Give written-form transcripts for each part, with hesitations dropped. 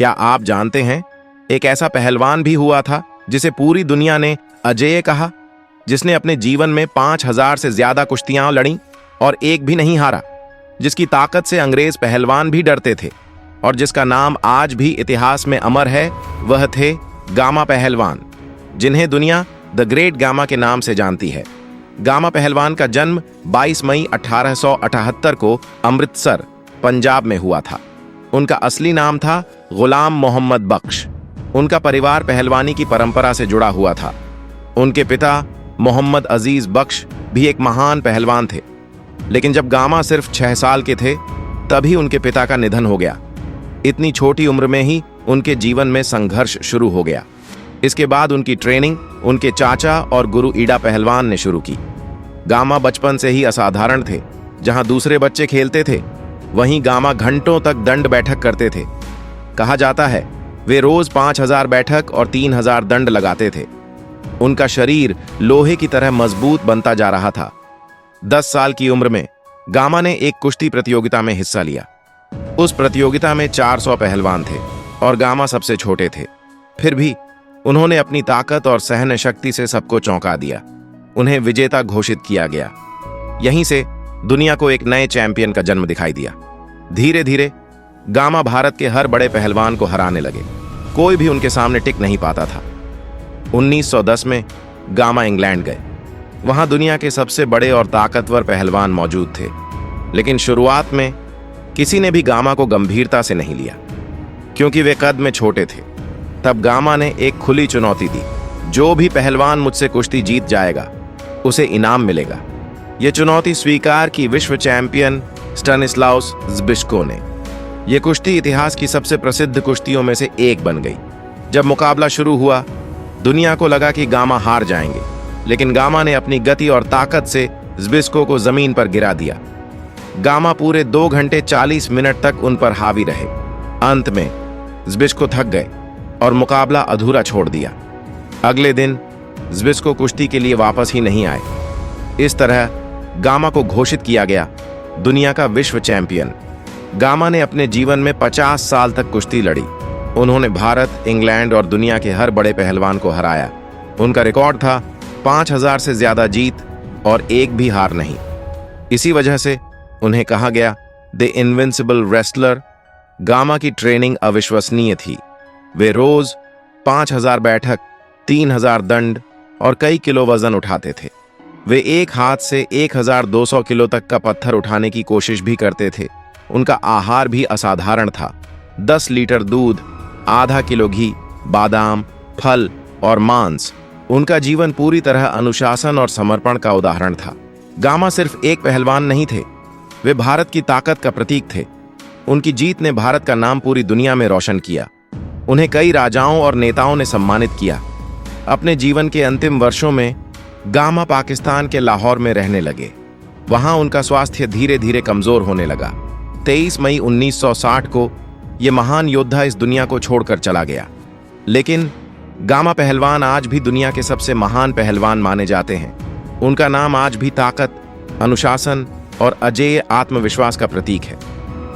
क्या आप जानते हैं, एक ऐसा पहलवान भी हुआ था जिसे पूरी दुनिया ने अजेय कहा, जिसने अपने जीवन में 5000 से ज्यादा कुश्तियां लड़ी और एक भी नहीं हारा, जिसकी ताकत से अंग्रेज पहलवान भी डरते थे और जिसका नाम आज भी इतिहास में अमर है। वह थे गामा पहलवान, जिन्हें दुनिया द ग्रेट गामा के नाम से जानती है। गामा पहलवान का जन्म 22 मई 1878 को अमृतसर, पंजाब में हुआ था। उनका असली नाम था गुलाम मोहम्मद बख्श। उनका परिवार पहलवानी की परंपरा से जुड़ा हुआ था। उनके पिता मोहम्मद अजीज बख्श भी एक महान पहलवान थे, लेकिन जब गामा सिर्फ 6 साल के थे तभी उनके पिता का निधन हो गया। इतनी छोटी उम्र में ही उनके जीवन में संघर्ष शुरू हो गया। इसके बाद उनकी ट्रेनिंग उनके चाचा और गुरु ईडा पहलवान ने शुरू की। गामा बचपन से ही असाधारण थे। जहां दूसरे बच्चे खेलते थे, वहीं गामा घंटों तक दंड बैठक करते थे। कहा जाता है वे रोज 5000 बैठक और 3000 दंड लगाते थे। उनका शरीर लोहे की तरह मजबूत बनता जा रहा था। 10 साल की उम्र में गामा ने एक कुश्ती प्रतियोगिता में हिस्सा लिया। उस प्रतियोगिता में 400 पहलवान थे और गामा सबसे छोटे थे। फिर भी उन्होंने अपनी ताकत और सहन शक्ति से सबको चौंका दिया। उन्हें विजेता घोषित किया गया। यहीं से दुनिया को एक नए चैंपियन का जन्म दिखाई दिया। धीरे धीरे गामा भारत के हर बड़े पहलवान को हराने लगे। कोई भी उनके सामने टिक नहीं पाता था। 1910 में गामा इंग्लैंड गए। वहां दुनिया के सबसे बड़े और ताकतवर पहलवान मौजूद थे, लेकिन शुरुआत में किसी ने भी गामा को गंभीरता से नहीं लिया, क्योंकि वे कद में छोटे थे। तब गामा ने एक खुली चुनौती दी, जो भी पहलवान मुझसे कुश्ती जीत जाएगा उसे इनाम मिलेगा। यह चुनौती स्वीकार की विश्व चैंपियन स्टानिस्लाउस ज़्बिस्को ने। यह कुश्ती इतिहास की सबसे प्रसिद्ध कुश्तियों में से एक बन गई। जब मुकाबला शुरू हुआ, दुनिया को लगा कि गामा हार जाएंगे, लेकिन गामा ने अपनी गति और ताकत से ज़्बिस्को को जमीन पर गिरा दिया। गामा पूरे 2 घंटे 40 मिनट तक उन पर हावी रहे। अंत में ज़्बिस्को थक गए और मुकाबला अधूरा छोड़ दिया। अगले दिन ज़्बिस्को कुश्ती के लिए वापस ही नहीं आए। इस तरह गामा को घोषित किया गया दुनिया का विश्व चैंपियन। गामा ने अपने जीवन में 50 साल तक कुश्ती लड़ी। उन्होंने भारत, इंग्लैंड और दुनिया के हर बड़े पहलवान को हराया। उनका रिकॉर्ड था 5000 से ज्यादा जीत और एक भी हार नहीं। इसी वजह से उन्हें कहा गया द इनविंसिबल रेसलर। गामा की ट्रेनिंग अविश्वसनीय थी। वे रोज 5000 बैठक, 3000 दंड और कई किलो वजन उठाते थे। वे एक हाथ से 1200 किलो तक का पत्थर उठाने की कोशिश भी करते थे। उनका आहार भी असाधारण था। 10 लीटर दूध, आधा किलो घी, बादाम, फल और मांस। उनका जीवन पूरी तरह अनुशासन और समर्पण का उदाहरण था। गामा सिर्फ एक पहलवान नहीं थे, वे भारत की ताकत का प्रतीक थे। उनकी जीत ने भारत का नाम पूरी दुनिया में रोशन किया। उन्हें कई राजाओं और नेताओं ने सम्मानित किया। अपने जीवन के अंतिम वर्षों में गामा पाकिस्तान के लाहौर में रहने लगे। वहां उनका स्वास्थ्य धीरे धीरे कमजोर होने लगा। 23 मई 1960 को यह महान योद्धा इस दुनिया को छोड़कर चला गया। लेकिन गामा पहलवान आज भी दुनिया के सबसे महान पहलवान माने जाते हैं। उनका नाम आज भी ताकत, अनुशासन और अजेय आत्मविश्वास का प्रतीक है।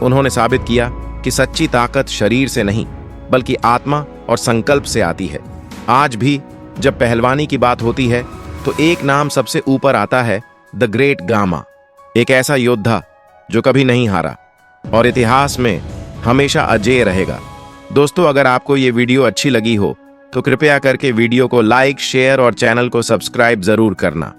उन्होंने साबित किया कि सच्ची ताकत शरीर से नहीं, बल्कि आत्मा और संकल्प से आती है। आज भी जब पहलवानी की बात होती है तो एक नाम सबसे ऊपर आता है, द ग्रेट गामा। एक ऐसा योद्धा जो कभी नहीं हारा और इतिहास में हमेशा अजेय रहेगा। दोस्तों, अगर आपको ये वीडियो अच्छी लगी हो तो कृपया करके वीडियो को लाइक, शेयर और चैनल को सब्सक्राइब जरूर करना।